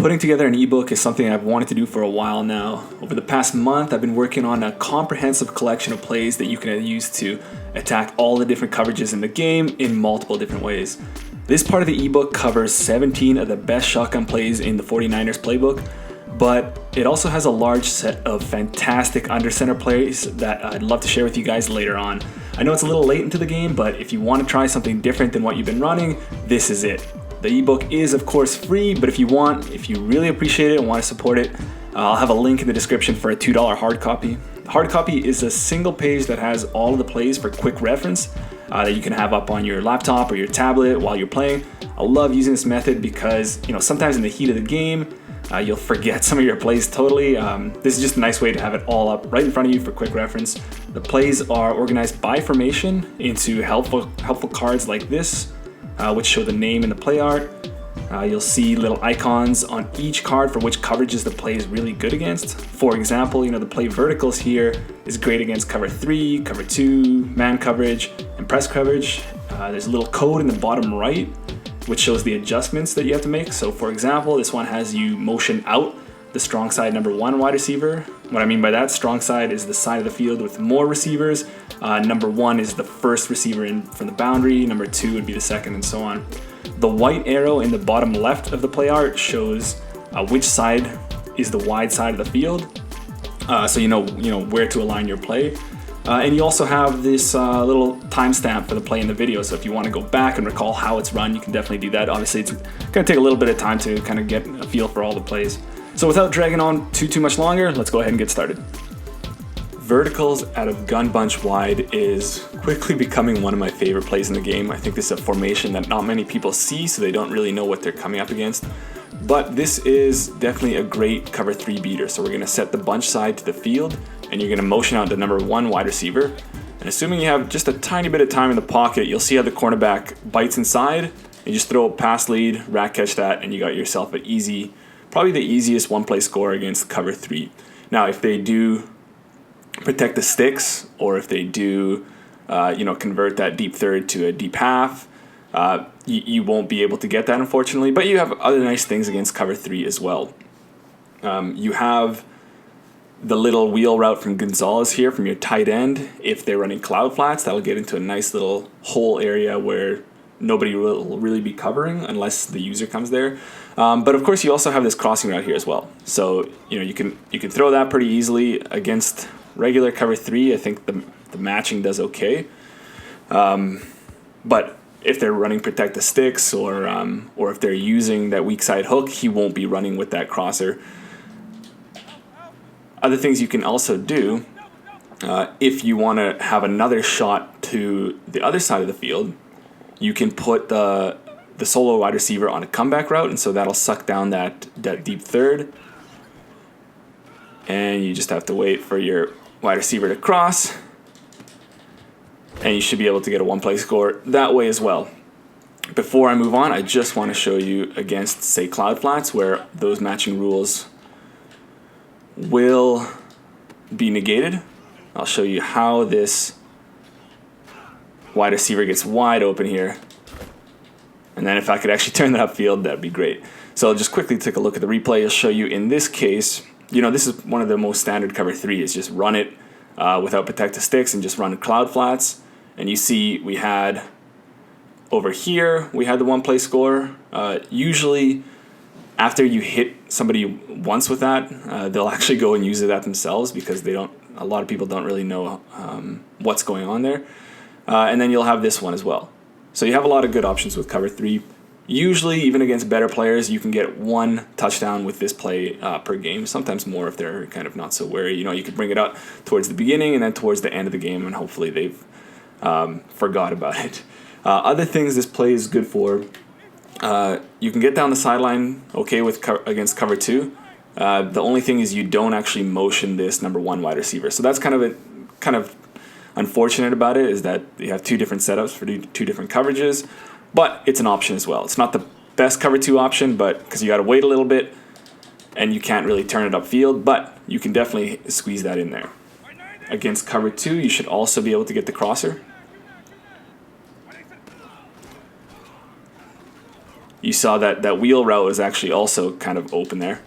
Putting together an ebook is something I've wanted to do for a while now. Over the past month, I've been working on a comprehensive collection of plays that you can use to attack all the different coverages in the game in multiple different ways. This part of the ebook covers 17 of the best shotgun plays in the 49ers playbook, but it also has a large set of fantastic under center plays that I'd love to share with you guys later on. I know it's a little late into the game, but if you want to try something different than what you've been running, this is it. The ebook is of course free, but if you really appreciate it and want to support it, I'll have a link in the description for a $2 hard copy. The hard copy is a single page that has all of the plays for quick reference that you can have up on your laptop or your tablet while you're playing. I love using this method because sometimes in the heat of the game, you'll forget some of your plays totally. This is just a nice way to have it all up right in front of you for quick reference. The plays are organized by formation into helpful cards like this, which show the name and the play art. You'll see little icons on each card for which coverages the play is really good against. For example, the play verticals here is great against cover 3, cover 2, man coverage, and press coverage. There's a little code in the bottom right which shows the adjustments that you have to make. So for example, this one has you motion out the strong side number 1 wide receiver. What I mean by that, strong side is the side of the field with more receivers. Number 1 is the first receiver in from the boundary. Number 2 would be the second, and so on. The white arrow in the bottom left of the play art shows which side is the wide side of the field, so you know where to align your play. And you also have this little timestamp for the play in the video, so if you want to go back and recall how it's run, you can definitely do that. Obviously, it's going to take a little bit of time to kind of get a feel for all the plays. So without dragging on too much longer, let's go ahead and get started. Verticals out of gun bunch wide is quickly becoming one of my favorite plays in the game. I think this is a formation that not many people see, so they don't really know what they're coming up against. But this is definitely a great cover 3 beater. So we're going to set the bunch side to the field, and you're going to motion out the number 1 wide receiver. And assuming you have just a tiny bit of time in the pocket, you'll see how the cornerback bites inside. You just throw a pass lead, rack catch that, and you got yourself an easy, probably the easiest one-play score against cover 3. Now, if they do protect the sticks, or if they do, convert that deep third to a deep half, you won't be able to get that, unfortunately. But you have other nice things against cover 3 as well. You have the little wheel route from Gonzalez here from your tight end. If they're running cloud flats, that'll get into a nice little hole area where nobody will really be covering unless the user comes there. But of course, you also have this crossing route here as well. So you can throw that pretty easily against regular cover 3. I think the matching does okay. But if they're running protect the sticks, or if they're using that weak side hook, he won't be running with that crosser. Other things you can also do, if you want to have another shot to the other side of the field, you can put the solo wide receiver on a comeback route, and so that'll suck down that deep third. And you just have to wait for your wide receiver to cross, and you should be able to get a one-play score that way as well. Before I move on, I just want to show you against, say, cloud flats, where those matching rules will be negated. I'll show you how this wide receiver gets wide open here. And then if I could actually turn that upfield, that'd be great. So I'll just quickly take a look at the replay. I'll show you in this case, this is one of the most standard cover 3 is just run it without protect the sticks and just run cloud flats. And you see we had over here, we had the one-play score. Usually after you hit somebody once with that, they'll actually go and use that themselves because a lot of people don't really know what's going on there. And then you'll have this one as well. So you have a lot of good options with cover 3. Usually, even against better players, you can get 1 touchdown with this play per game, sometimes more if they're kind of not so wary. You can bring it up towards the beginning and then towards the end of the game, and hopefully they've forgot about it. Other things this play is good for, you can get down the sideline okay against cover 2. The only thing is you don't actually motion this number 1 wide receiver. So that's kind of unfortunate about it, is that you have 2 different setups for 2 different coverages, but it's an option as well. It's not the best cover 2 option, but because you got to wait a little bit and you can't really turn it upfield, but you can definitely squeeze that in there. Against cover 2, you should also be able to get the crosser. you saw that that wheel route was actually also kind of open there.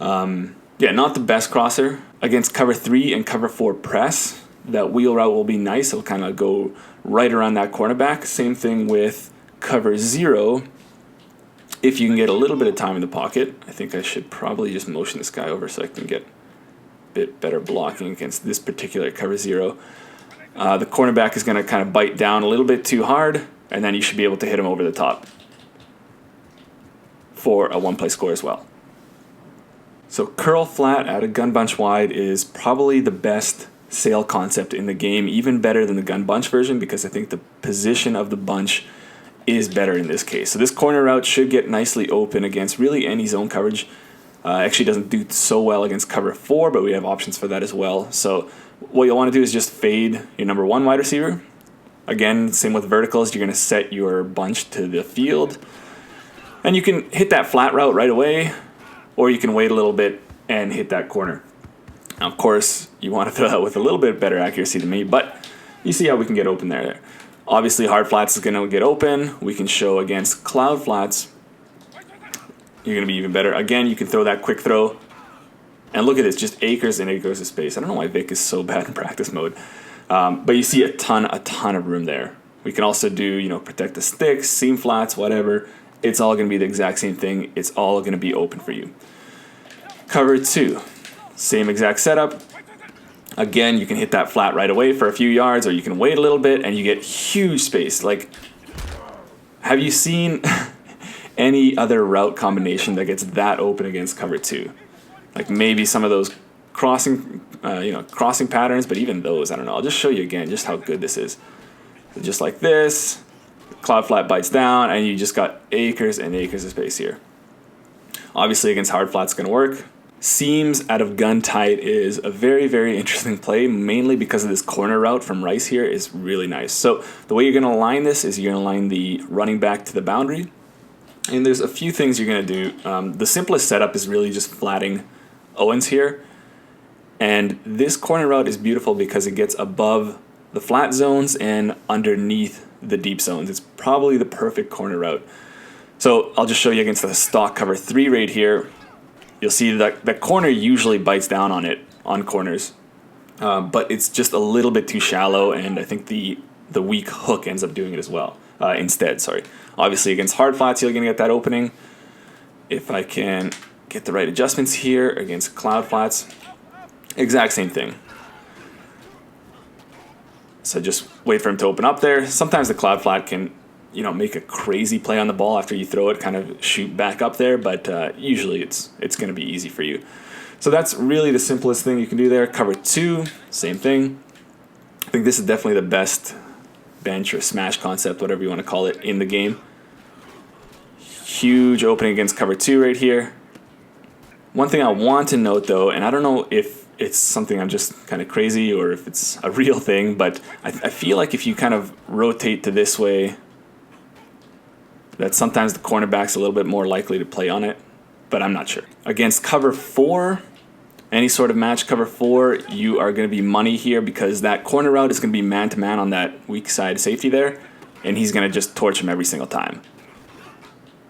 Yeah, not the best crosser. Against cover 3 and cover 4 press, that wheel route will be nice. It'll kind of go right around that cornerback. Same thing with cover 0. If you can get a little bit of time in the pocket, I think I should probably just motion this guy over so I can get a bit better blocking against this particular cover 0. The cornerback is going to kind of bite down a little bit too hard, and then you should be able to hit him over the top for a one-play score as well. So curl flat out of gun bunch wide is probably the best sail concept in the game, even better than the gun bunch version, because I think the position of the bunch is better in this case. So this corner route should get nicely open against really any zone coverage. Actually doesn't do so well against cover 4, but we have options for that as well. So what you'll want to do is just fade your number 1 wide receiver. Again, same with verticals, you're going to set your bunch to the field. And you can hit that flat route right away, or you can wait a little bit and hit that corner. Now, of course, you want to throw that with a little bit better accuracy than me, but you see how we can get open there. Obviously, hard flats is going to get open. We can show against cloud flats. You're going to be even better. Again, you can throw that quick throw. And look at this, just acres and acres of space. I don't know why Vic is so bad in practice mode. But you see a ton of room there. We can also do, protect the sticks, seam flats, whatever. It's all going to be the exact same thing. It's all going to be open for you. Cover 2, same exact setup. Again, you can hit that flat right away for a few yards, or you can wait a little bit and you get huge space. Like, have you seen any other route combination that gets that open against cover 2? Like maybe some of those crossing patterns, but even those, I don't know. I'll just show you again just how good this is. So just like this, cloud flat bites down, and you just got acres and acres of space here. Obviously, against hard flat, it's going to work. Seams out of gun tight is a very, very interesting play, mainly because of this corner route from Rice here is really nice. So the way you're going to align this is you're going to align the running back to the boundary. And there's a few things you're going to do. The simplest setup is really just flatting Owens here. And this corner route is beautiful because it gets above the flat zones and underneath the deep zones. It's probably the perfect corner route. So I'll just show you against the stock cover 3 right here. You'll see that the corner usually bites down on it on corners, but it's just a little bit too shallow, and I think the weak hook ends up doing it as well. Instead, sorry. Obviously against hard flats, you're going to get that opening. If I can get the right adjustments here against cloud flats, exact same thing. So just wait for him to open up there. Sometimes the cloud flat can, make a crazy play on the ball after you throw it, kind of shoot back up there, but usually it's going to be easy for you. So that's really the simplest thing you can do there. Cover 2, same thing. I think this is definitely the best bench or smash concept, whatever you want to call it, in the game. Huge opening against cover 2 right here. One thing I want to note, though, and I don't know if it's something I'm just kind of crazy or if it's a real thing, but I feel like if you kind of rotate to this way, that sometimes the cornerback's a little bit more likely to play on it, but I'm not sure. Against cover 4, any sort of match cover 4, you are going to be money here because that corner route is going to be man-to-man on that weak side safety there, and he's going to just torch him every single time.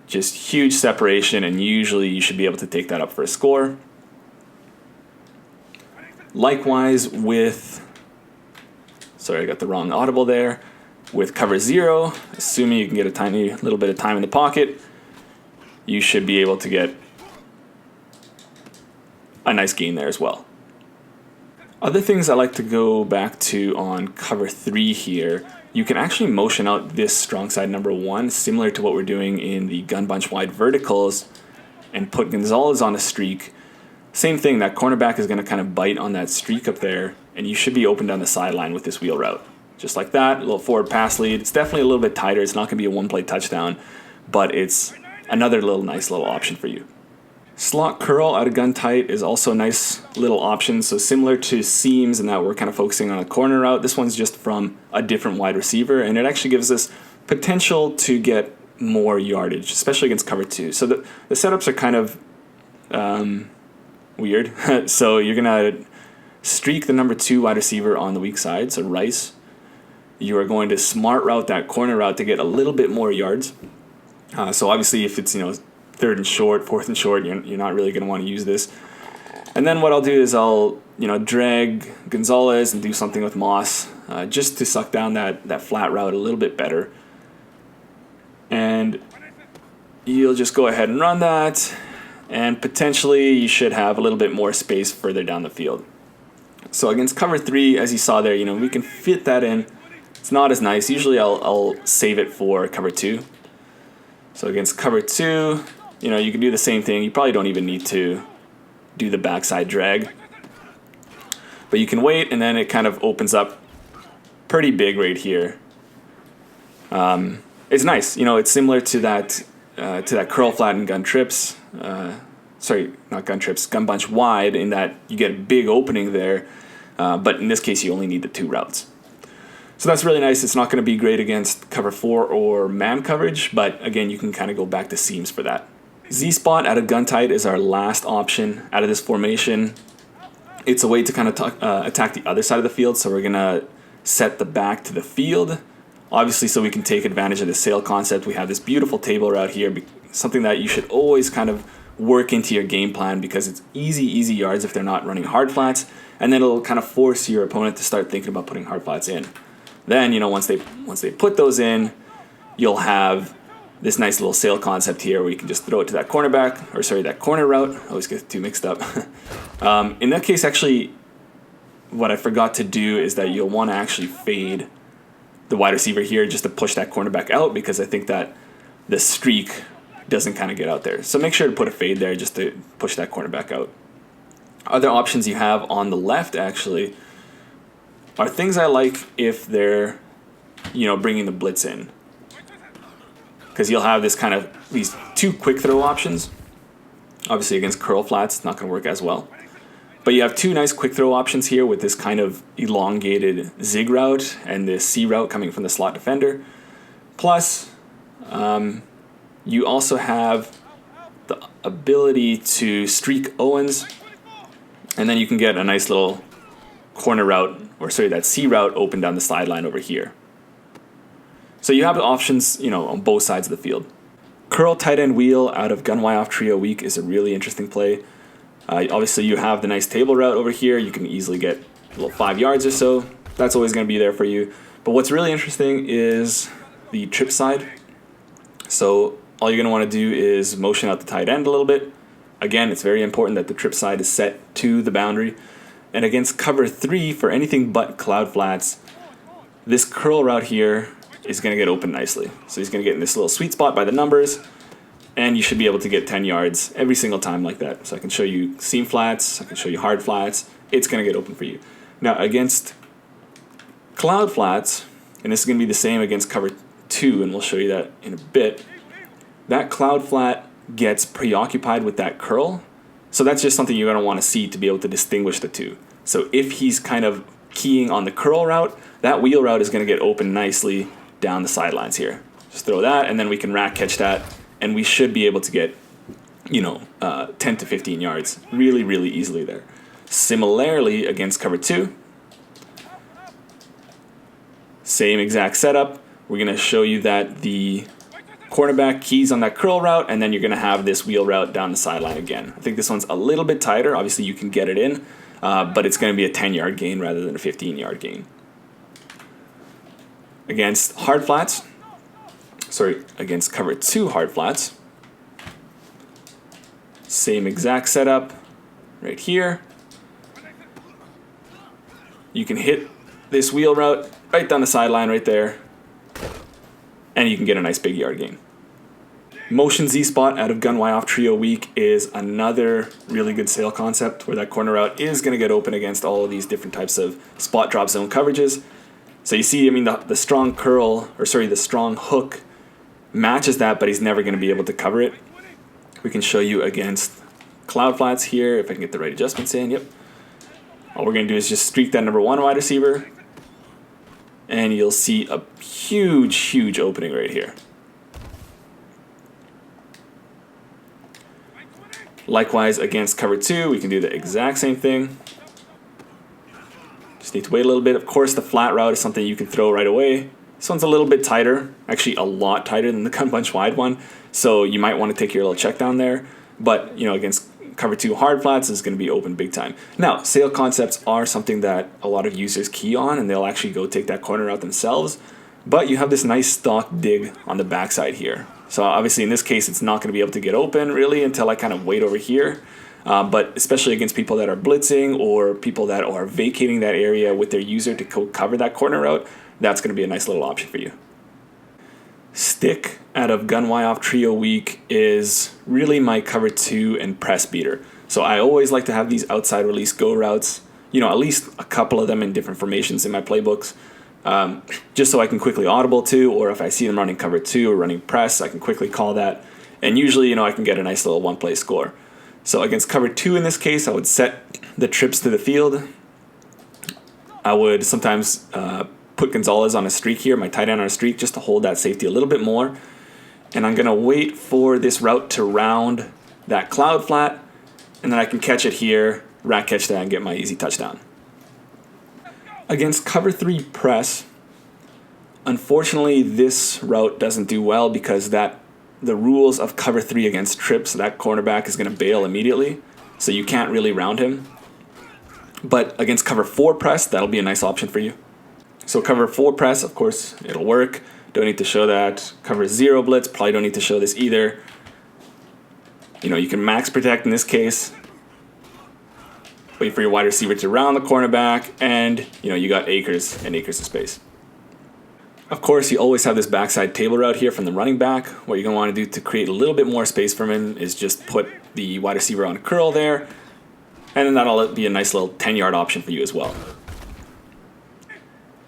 Just huge separation, and usually you should be able to take that up for a score. Likewise with, sorry, I got the wrong audible there. With cover 0, assuming you can get a tiny little bit of time in the pocket, you should be able to get a nice gain there as well. Other things I like to go back to on cover 3 here, you can actually motion out this strong side number 1, similar to what we're doing in the gun bunch wide verticals, and put Gonzalez on a streak. Same thing, that cornerback is going to kind of bite on that streak up there, and you should be open down the sideline with this wheel route. Just like that, a little forward pass lead. It's definitely a little bit tighter. It's not going to be a one-play touchdown, but it's another nice little option for you. Slot curl out of gun tight is also a nice little option. So similar to seams in that we're kind of focusing on a corner route, this one's just from a different wide receiver, and it actually gives us potential to get more yardage, especially against cover 2. So the setups are kind of weird. So you're going to streak the number 2 wide receiver on the weak side, so Rice. You are going to smart route that corner route to get a little bit more yards. So obviously if it's, third and short, fourth and short, you're not really going to want to use this. And then what I'll do is I'll, drag Gonzalez and do something with Moss just to suck down that flat route a little bit better. And you'll just go ahead and run that, and potentially you should have a little bit more space further down the field. So against cover 3, as you saw there, we can fit that in. It's not as nice. Usually I'll save it for cover 2. So against cover 2, you can do the same thing. You probably don't even need to do the backside drag. But you can wait, and then it kind of opens up pretty big right here. It's nice. It's similar to that curl flat and gun trips. Sorry, not gun trips, gun bunch wide, in that you get a big opening there. But in this case, you only need the 2 routes. So that's really nice. It's not going to be great against cover 4 or man coverage, but again, you can kind of go back to seams for that. Z-spot out of gun tight is our last option out of this formation. It's a way to kind of attack the other side of the field, so we're going to set the back to the field. Obviously, so we can take advantage of the sail concept, we have this beautiful table route here, something that you should always kind of work into your game plan, because it's easy yards if they're not running hard flats, and then it'll kind of force your opponent to start thinking about putting hard flats in. Then, once they put those in, you'll have this nice little sail concept here where you can just throw it to that cornerback, or sorry, that corner route. I always get too mixed up. In that case, actually, what I forgot to do is that you'll want to actually fade the wide receiver here just to push that cornerback out, because I think that the streak doesn't kind of get out there. So make sure to put a fade there just to push that cornerback out. Other options you have on the left actually are things I like if they're, bringing the blitz in. Because you'll have this kind of, these 2 quick throw options. Obviously against curl flats, it's not going to work as well. But you have 2 nice quick throw options here with this kind of elongated zig route and this C route coming from the slot defender. Plus, you also have the ability to streak Owens, and then you can get a nice little corner route, or sorry, that C route open down the sideline over here. So you have options, on both sides of the field. Curl tight end wheel out of gun Y off trio weak is a really interesting play. Obviously, you have the nice table route over here. You can easily get a little 5 yards or so. That's always going to be there for you. But what's really interesting is the trip side. So all you're going to want to do is motion out the tight end a little bit. Again, it's very important that the trip side is set to the boundary. And against cover 3, for anything but cloud flats, this curl route here is going to get open nicely. So he's going to get in this little sweet spot by the numbers, and you should be able to get 10 yards every single time like that. So I can show you seam flats, I can show you hard flats. It's going to get open for you. Now against cloud flats, and this is going to be the same against cover 2, and we'll show you that in a bit, that cloud flat gets preoccupied with that curl. So that's just something you're going to want to see to be able to distinguish the 2. So if he's kind of keying on the curl route, that wheel route is going to get open nicely down the sidelines here. Just throw that, and then we can rack catch that, and we should be able to get, 10 to 15 yards really, really easily there. Similarly, against cover 2, same exact setup. We're going to show you that the cornerback keys on that curl route, and then you're going to have this wheel route down the sideline again. I think this one's a little bit tighter. Obviously, you can get it in, but it's going to be a 10-yard gain rather than a 15-yard gain. Against hard flats, against cover 2 hard flats, same exact setup right here. You can hit this wheel route right down the sideline right there, and you can get a nice big yard gain. Motion Z-spot out of gun Y off trio weak is another really good sail concept where that corner route is going to get open against all of these different types of spot drop zone coverages. So you see, the strong the strong hook matches that, but he's never going to be able to cover it. We can show you against cloud flats here, if I can get the right adjustments in. Yep. All we're going to do is just streak that number 1 wide receiver, and you'll see a huge opening right here. Likewise, against cover 2, we can do the exact same thing. Just need to wait a little bit. Of course, the flat route is something you can throw right away. This one's a little bit tighter, actually a lot tighter than the gun bunch wide one. So you might want to take your little check down there. But, you know, against cover 2 hard flats is going to be open big time. Now, sail concepts are something that a lot of users key on, and they'll actually go take that corner out themselves. But you have this nice stock dig on the backside here. So obviously in this case, it's not going to be able to get open really until I kind of wait over here. But especially against people that are blitzing or people that are vacating that area with their user to cover that corner route, that's going to be a nice little option for you. Stick out of Gun Y-Off Trio Week is really my cover 2 and press beater. So I always like to have these outside release go routes, you know, at least a couple of them in different formations in my playbooks, just so I can quickly audible to, or if I see them running cover 2 or running press, I can quickly call that. And usually, you know, I can get a nice little one-play score. So against cover 2 in this case, I would set the trips to the field. I would sometimes put Gonzalez on a streak here, my tight end on a streak, just to hold that safety a little bit more. And I'm going to wait for this route to round that cloud flat, and then I can catch it here, rat catch that, and get my easy touchdown. Against cover 3 press, unfortunately this route doesn't do well because the rules of cover 3 against trips, that cornerback is going to bail immediately, so you can't really round him. But against cover 4 press, that'll be a nice option for you. So cover 4 press, of course, it'll work. Don't need to show that. Cover 0 blitz, probably don't need to show this either. You know, you can max protect in this case. Wait for your wide receiver to round the cornerback, and, you know, you got acres and acres of space. Of course, you always have this backside table route here from the running back. What you're going to want to do to create a little bit more space from him is just put the wide receiver on a curl there, and then that'll be a nice little 10-yard option for you as well.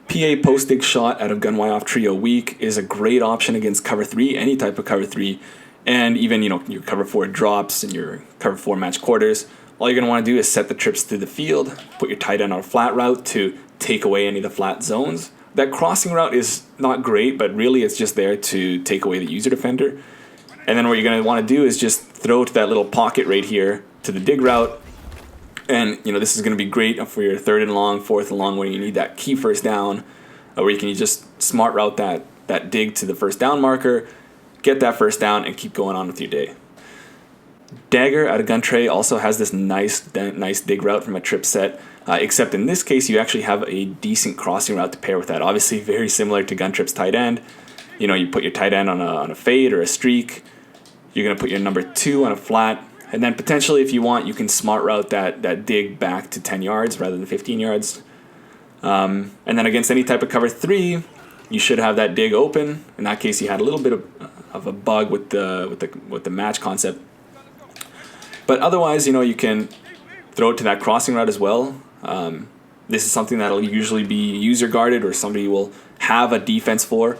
PA post dig shot out of Gun Y-Off Trio Week is a great option against cover 3, any type of cover 3, and even, you know, your cover 4 drops and your cover 4 match quarters. All you're going to want to do is set the trips through the field, put your tight end on a flat route to take away any of the flat zones. That crossing route is not great, but really it's just there to take away the user defender. And then what you're going to want to do is just throw to that little pocket right here to the dig route. And, you know, this is going to be great for your 3rd and long, 4th and long, when you need that key first down, where you can just smart route that dig to the first down marker, get that first down, and keep going on with your day. Dagger out of Gun Tray also has this nice dig route from a trip set, except in this case you actually have a decent crossing route to pair with that. Obviously very similar to Gun Trip's tight end. You know, you put your tight end on a fade or a streak. You're going to put your number 2 on a flat. And then potentially, if you want, you can smart route that dig back to 10 yards rather than 15 yards. And then against any type of cover 3, you should have that dig open. In that case, you had a little bit of a bug with the match concept. But otherwise, you know, you can throw it to that crossing route as well. This is something that'll usually be user guarded or somebody will have a defense for.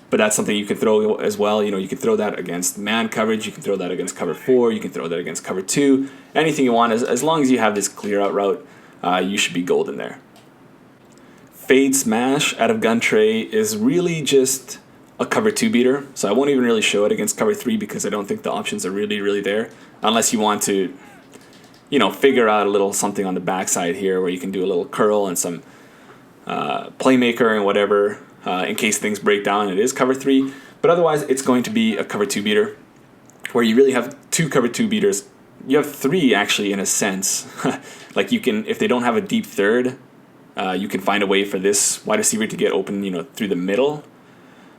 But that's something you can throw as well. You know, you can throw that against man coverage. You can throw that against cover 4. You can throw that against cover 2. Anything you want. As long as you have this clear out route, you should be golden there. Fade Smash out of Gun Tray is really just a cover 2 beater. So I won't even really show it against cover 3 because I don't think the options are really there. Unless you want to, you know, figure out a little something on the backside here where you can do a little curl and some playmaker and whatever. In case things break down, it is cover 3. But otherwise, it's going to be a cover 2 beater where you really have 2 cover 2 beaters. You have 3 actually in a sense. Like you can, if they don't have a deep third, you can find a way for this wide receiver to get open, you know, through the middle.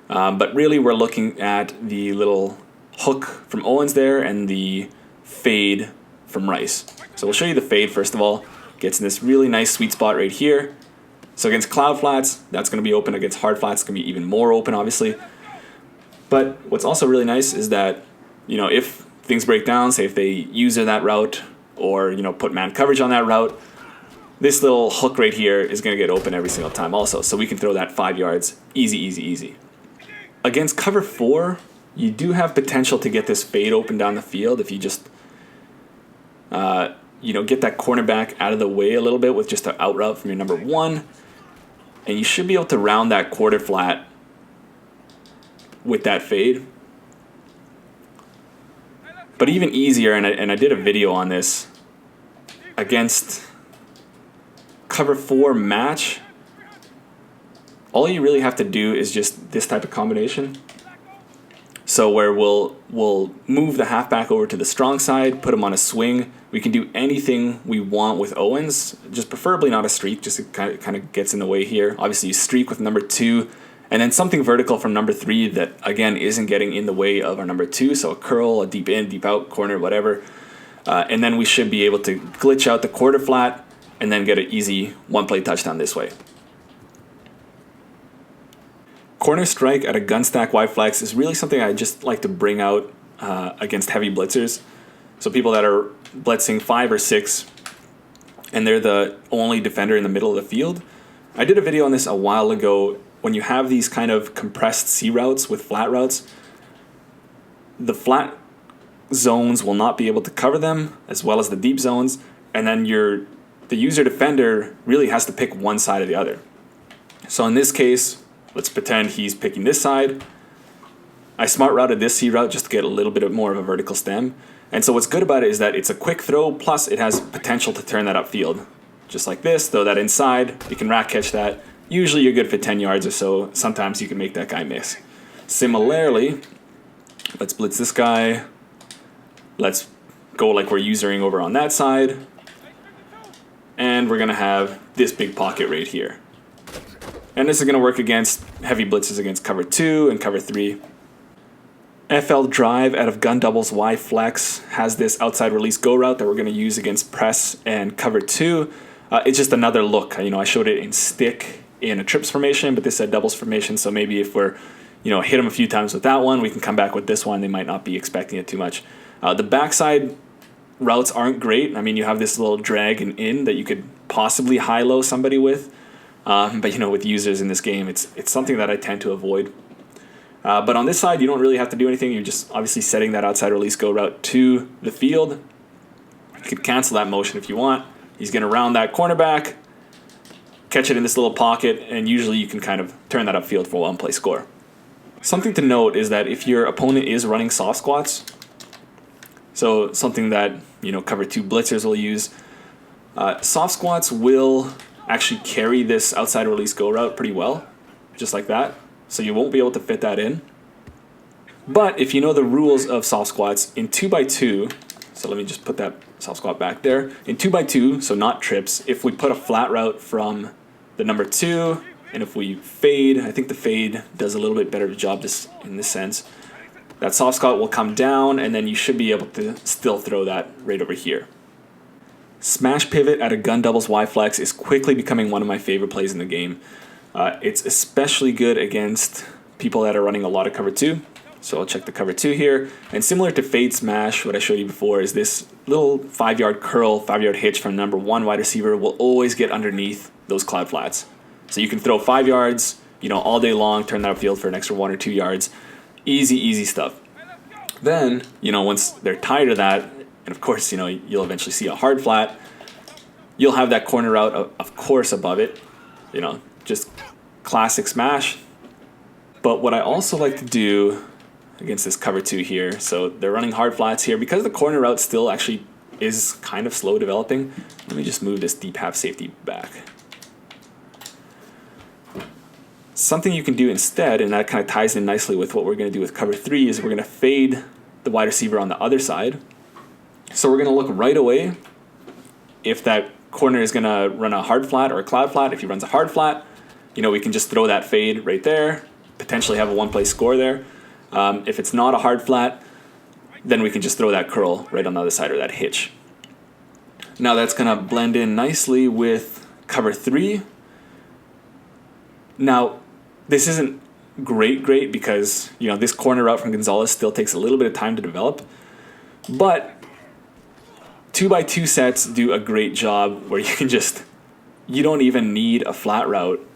But really, we're looking at the little hook from Owens there and the fade from Rice. So we'll show you the fade first of all. Gets in this really nice sweet spot right here. So against cloud flats, that's going to be open. Against hard flats, it's going to be even more open, obviously. But what's also really nice is that, you know, if things break down, say if they user that route or, you know, put man coverage on that route, this little hook right here is going to get open every single time also. So we can throw that 5 yards easy. Against cover 4, you do have potential to get this fade open down the field if you just, you know, get that cornerback out of the way a little bit with just an out route from your number 1. And you should be able to round that quarter flat with that fade. But even easier, and I did a video on this, against cover 4 match, all you really have to do is just this type of combination. So where we'll move the halfback over to the strong side, put him on a swing. We can do anything we want with Owens, just preferably not a streak, just it kind of gets in the way here. Obviously you streak with number 2, and then something vertical from number 3 that again isn't getting in the way of our number 2. So a curl, a deep in, deep out, corner, whatever. And then we should be able to glitch out the quarter flat and then get an easy one-play touchdown this way. Corner strike at a gun stack Y flex is really something I just like to bring out against heavy blitzers. So people that are blitzing 5 or 6 and they're the only defender in the middle of the field. I did a video on this a while ago. When you have these kind of compressed C routes with flat routes, the flat zones will not be able to cover them as well as the deep zones, and then the user defender really has to pick one side or the other. So in this case, let's pretend he's picking this side. I smart routed this C route just to get a little bit more of a vertical stem. And so what's good about it is that it's a quick throw, plus it has potential to turn that upfield. Just like this, throw that inside, you can rack catch that. Usually you're good for 10 yards or so. Sometimes you can make that guy miss. Similarly, let's blitz this guy. Let's go like we're usering over on that side. And we're gonna have this big pocket right here. And this is going to work against heavy blitzes against cover 2 and cover 3. FL drive out of gun doubles Y flex has this outside release go route that we're going to use against press and cover 2. It's just another look. I showed it in stick in a trips formation, but this said doubles formation. So maybe if we're, hit them a few times with that one, we can come back with this one. They might not be expecting it too much. The backside routes aren't great. You have this little drag and in that you could possibly high-low somebody with. But with users in this game, it's something that I tend to avoid. But on this side, you don't really have to do anything. You're just obviously setting that outside release go route to the field. You could cancel that motion if you want. He's going to round that cornerback, catch it in this little pocket, and usually you can kind of turn that upfield for a one-play score. Something to note is that if your opponent is running soft squats, so something that cover 2 blitzers will use, soft squats will actually carry this outside release go route pretty well, just like that. So you won't be able to fit that in. But if you know the rules of soft squats in 2x2, so let me just put that soft squat back there. In 2x2, so not trips, if we put a flat route from the number 2, and if we fade, I think the fade does a little bit better job in this sense. That soft squat will come down, and then you should be able to still throw that right over here. Smash pivot at a gun doubles Y flex is quickly becoming one of my favorite plays in the game. It's especially good against people that are running a lot of cover 2. So I'll check the cover 2 here. And similar to fade smash, what I showed you before is this little 5-yard curl, 5-yard hitch from number 1 wide receiver will always get underneath those cloud flats. So you can throw 5 yards, all day long, turn that upfield for an extra 1 or 2 yards. Easy stuff. Then, once they're tired of that, and of course, you'll eventually see a hard flat. You'll have that corner route, of course, above it. Just classic smash. But what I also like to do against this cover 2 here, so they're running hard flats here. Because the corner route still actually is kind of slow developing, let me just move this deep half safety back. Something you can do instead, and that kind of ties in nicely with what we're going to do with cover 3, is we're going to fade the wide receiver on the other side. So we're going to look right away if that corner is going to run a hard flat or a cloud flat. If he runs a hard flat, we can just throw that fade right there, potentially have a one-play score there. If it's not a hard flat, then we can just throw that curl right on the other side or that hitch. Now that's going to blend in nicely with cover 3. Now, this isn't great because, this corner route from Gonzalez still takes a little bit of time to develop. But 2x2 sets do a great job where you don't even need a flat route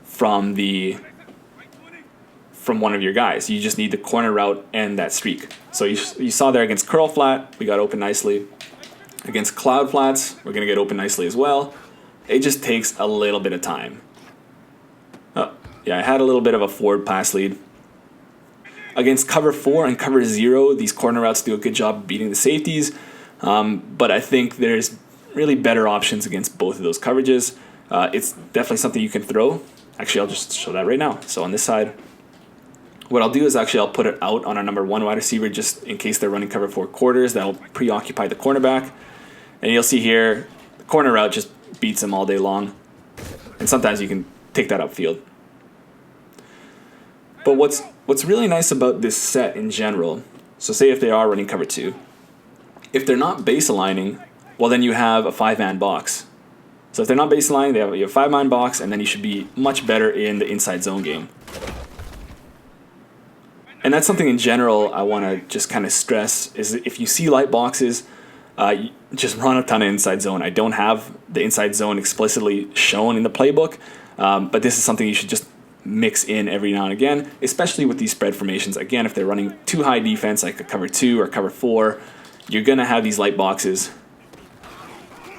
from one of your guys. You just need the corner route and that streak. So you saw there against curl flat, we got open nicely. Against cloud flats, we're going to get open nicely as well. It just takes a little bit of time. Oh, yeah, I had a little bit of a forward pass lead. Against cover 4 and cover 0, these corner routes do a good job beating the safeties. But I think there's really better options against both of those coverages. It's definitely something you can throw. Actually, I'll just show that right now. So on this side, what I'll do is actually I'll put it out on our number 1 wide receiver just in case they're running cover 4 quarters. That'll preoccupy the cornerback. And you'll see here, the corner route just beats them all day long. And sometimes you can take that upfield. But what's really nice about this set in general, so say if they are running cover 2, if they're not base aligning, well then you have a 5-man box. So if they're not base aligning, you have a 5-man box, and then you should be much better in the inside zone game. And that's something in general I want to just kind of stress, is if you see light boxes, just run a ton of inside zone. I don't have the inside zone explicitly shown in the playbook, but this is something you should just mix in every now and again, especially with these spread formations. Again, if they're running too high defense, like a cover 2 or cover 4, you're going to have these light boxes,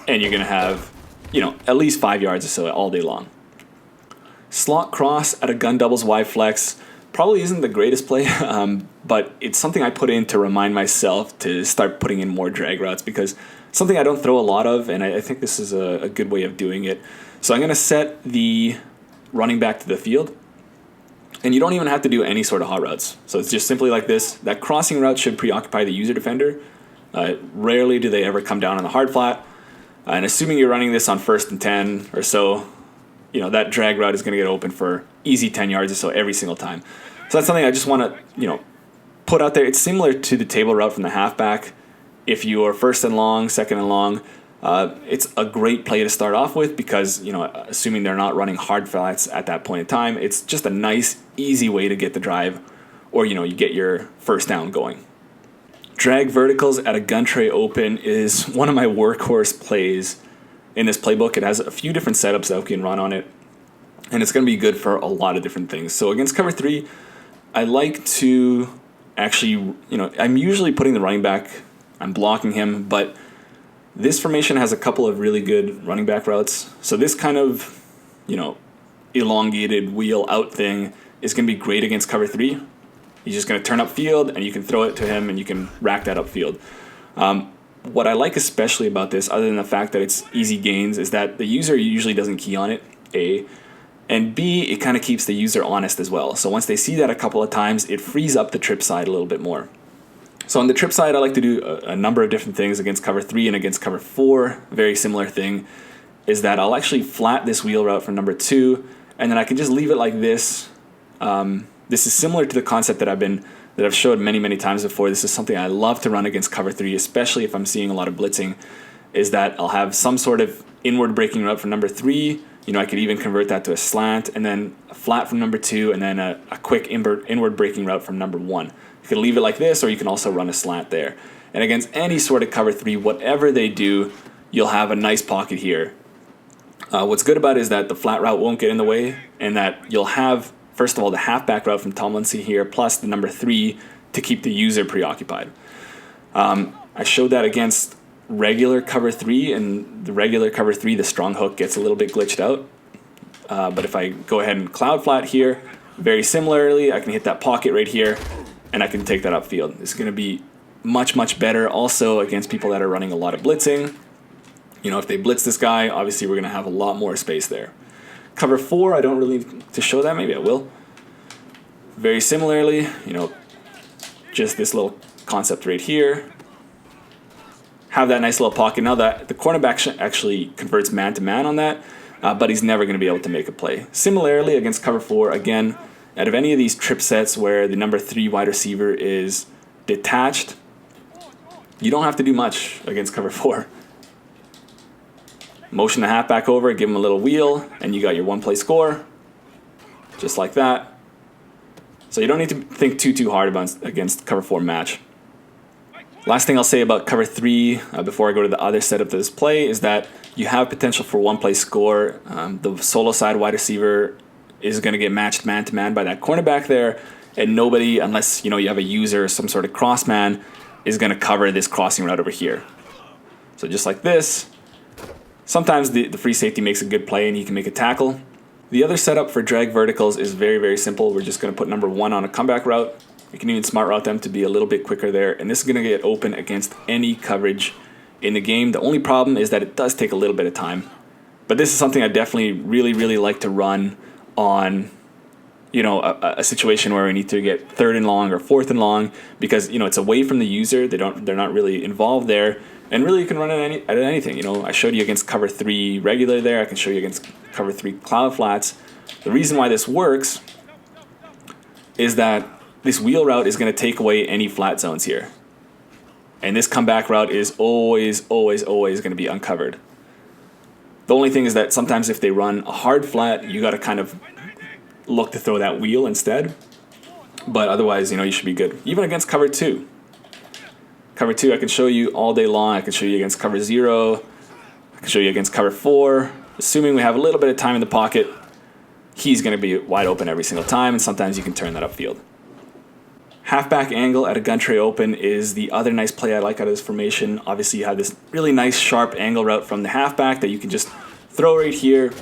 and you're going to have, at least 5 yards or so all day long. Slot cross at a gun doubles Y flex probably isn't the greatest play, but it's something I put in to remind myself to start putting in more drag routes, because it's something I don't throw a lot of, and I think this is a good way of doing it. So I'm going to set the running back to the field, and you don't even have to do any sort of hot routes. So it's just simply like this. That crossing route should preoccupy the user defender. Rarely do they ever come down on the hard flat, and assuming you're running this on 1st and 10 or so, that drag route is going to get open for easy 10 yards or so every single time. So that's something I just want to, put out there. It's similar to the table route from the halfback. If you are 1st and long, 2nd and long, it's a great play to start off with because, assuming they're not running hard flats at that point in time, it's just a nice, easy way to get the drive, or, you get your first down going. Drag verticals at a gun tray open is one of my workhorse plays in this playbook. It has a few different setups that we can run on it, and it's going to be good for a lot of different things. So against cover 3, I like to actually, I'm usually putting the running back, I'm blocking him, but this formation has a couple of really good running back routes. So this kind of, elongated wheel out thing is going to be great against cover 3. He's just going to turn upfield, and you can throw it to him, and you can rack that upfield. What I like especially about this, other than the fact that it's easy gains, is that the user usually doesn't key on it, A. And B, it kind of keeps the user honest as well. So once they see that a couple of times, it frees up the trip side a little bit more. So on the trip side, I like to do a number of different things against cover 3 and against cover 4. Very similar thing is that I'll actually flat this wheel route from number 2, and then I can just leave it like this. This is similar to the concept that I've showed many times before. This is something I love to run against cover 3, especially if I'm seeing a lot of blitzing, is that I'll have some sort of inward breaking route from number 3. I could even convert that to a slant, and then a flat from number 2, and then a quick inward breaking route from number 1. You can leave it like this, or you can also run a slant there. And against any sort of cover 3, whatever they do, you'll have a nice pocket here. What's good about it is that the flat route won't get in the way, and that you'll have, first of all, the halfback route from Tomlinson here, plus the number 3 to keep the user preoccupied. I showed that against regular cover 3, and the regular cover 3, the strong hook gets a little bit glitched out. But if I go ahead and cloud flat here, very similarly, I can hit that pocket right here, and I can take that upfield. It's going to be much better also against people that are running a lot of blitzing. If they blitz this guy, obviously we're going to have a lot more space there. Cover 4, I don't really need to show that. Maybe I will. Very similarly, just this little concept right here. Have that nice little pocket. Now that the cornerback actually converts man-to-man on that, but he's never going to be able to make a play. Similarly, against cover 4, again, out of any of these trip sets where the number 3 wide receiver is detached, you don't have to do much against cover 4. Motion the halfback over, give him a little wheel, and you got your one-play score, just like that. So you don't need to think too hard against cover 4 match. Last thing I'll say about cover 3 before I go to the other setup of this play is that you have potential for one-play score. The solo side wide receiver is going to get matched man-to-man by that cornerback there, and nobody, unless you have a user or some sort of cross man, is going to cover this crossing route over here. So just like this, sometimes the free safety makes a good play and he can make a tackle. The other setup for drag verticals is very simple. We're just going to put number 1 on a comeback route. You can even smart route them to be a little bit quicker there, and this is going to get open against any coverage in the game. The only problem is that it does take a little bit of time, but this is something I definitely really like to run on, you know, a situation where we need to get 3rd and long or 4th and long, because, you know, it's away from the user. They're not really involved there, and really you can run it at anything. You know, I showed you against cover 3 regular there. I can show you against cover 3 cloud flats. The reason why this works is that this wheel route is going to take away any flat zones here, and this comeback route is always going to be uncovered. The only thing is that sometimes if they run a hard flat, you got to kind of look to throw that wheel instead. But otherwise, you know, you should be good. Even against cover 2. Cover 2, I can show you all day long. I can show you against cover 0. I can show you against cover 4. Assuming we have a little bit of time in the pocket, he's going to be wide open every single time, and sometimes you can turn that upfield. Halfback angle at a gun tray open is the other nice play I like out of this formation. Obviously, you have this really nice sharp angle route from the halfback that you can just throw right here.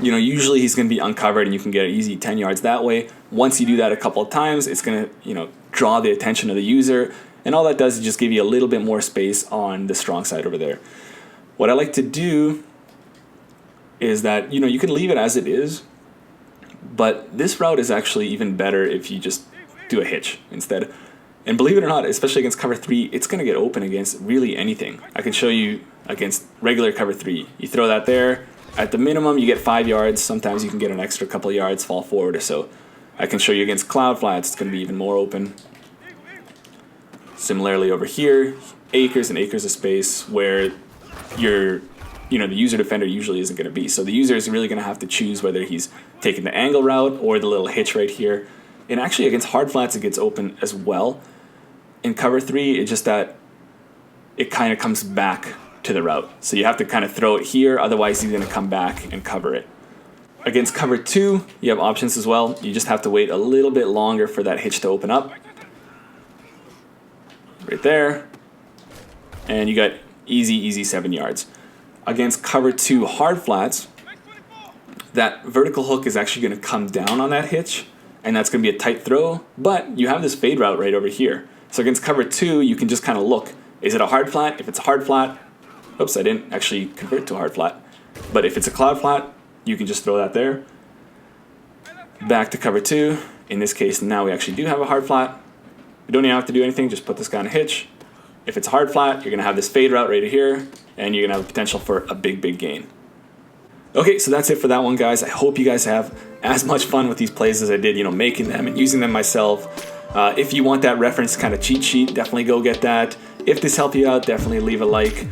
You know, usually he's going to be uncovered, and you can get an easy 10 yards that way. Once you do that a couple of times, it's going to, you know, draw the attention of the user, and all that does is just give you a little bit more space on the strong side over there. What I like to do is that, you know, you can leave it as it is, but this route is actually even better if you just do a hitch instead. And believe it or not, especially against cover 3, it's going to get open against really anything. I can show you against regular cover 3. You throw that there. At the minimum, you get 5 yards. Sometimes you can get an extra couple of yards, fall forward or so. I can show you against cloud flats. It's going to be even more open. Similarly over here, acres and acres of space where the user defender usually isn't going to be. So the user is really going to have to choose whether he's taking the angle route or the little hitch right here. And actually against hard flats, it gets open as well. In cover 3, it's just that it kind of comes back to the route. So you have to kind of throw it here, otherwise he's going to come back and cover it. Against cover 2, you have options as well. You just have to wait a little bit longer for that hitch to open up. Right there. And you got easy 7 yards. Against cover 2 hard flats, that vertical hook is actually going to come down on that hitch, and that's going to be a tight throw, but you have this fade route right over here. So against cover 2, you can just kind of look. Is it a hard flat? If it's a hard flat, oops, I didn't actually convert to a hard flat. But if it's a cloud flat, you can just throw that there. Back to cover 2. In this case, now we actually do have a hard flat. You don't even have to do anything, just put this guy on a hitch. If it's a hard flat, you're going to have this fade route right here, and you're going to have the potential for a big gain. Okay, so that's it for that one, guys. I hope you guys have as much fun with these plays as I did, you know, making them and using them myself. If you want that reference kind of cheat sheet, definitely go get that. If this helped you out, definitely leave a like.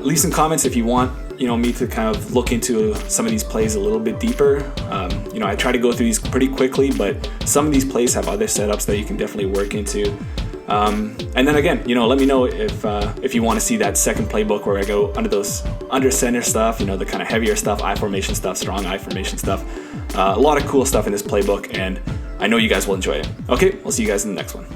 Leave some comments if you want, you know, me to kind of look into some of these plays a little bit deeper. You know, I try to go through these pretty quickly, but some of these plays have other setups that you can definitely work into. And then again, you know, let me know if you want to see that second playbook where I go under center stuff, you know, the kind of heavier stuff, I formation stuff, strong I formation stuff. A lot of cool stuff in this playbook, and I know you guys will enjoy it. Okay, we'll see you guys in the next one.